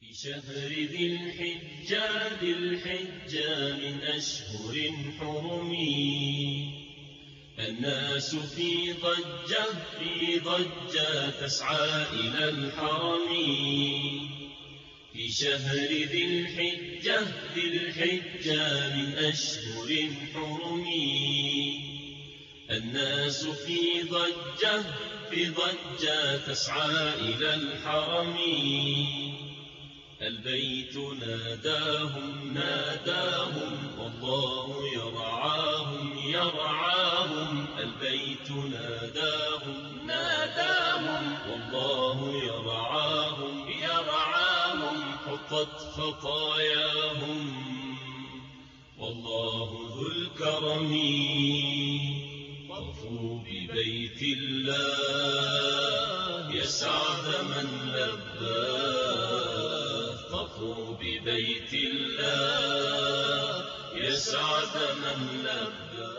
في شهر ذي الحجة من أشهر حرم، الناس في ضجة تسعى إلى الحرم. في شهر ذي الحجة من أشهر حرم، الناس في ضجة تسعى إلى الحرم. البيت ناداهم والله يرعاهم. البيت ناداهم والله يرعاهم. حطت خطاياهم والله ذو الكرم. طفوا ببيت الله يسعد من لباه. طفوا ببيت الله يسعد من لباه.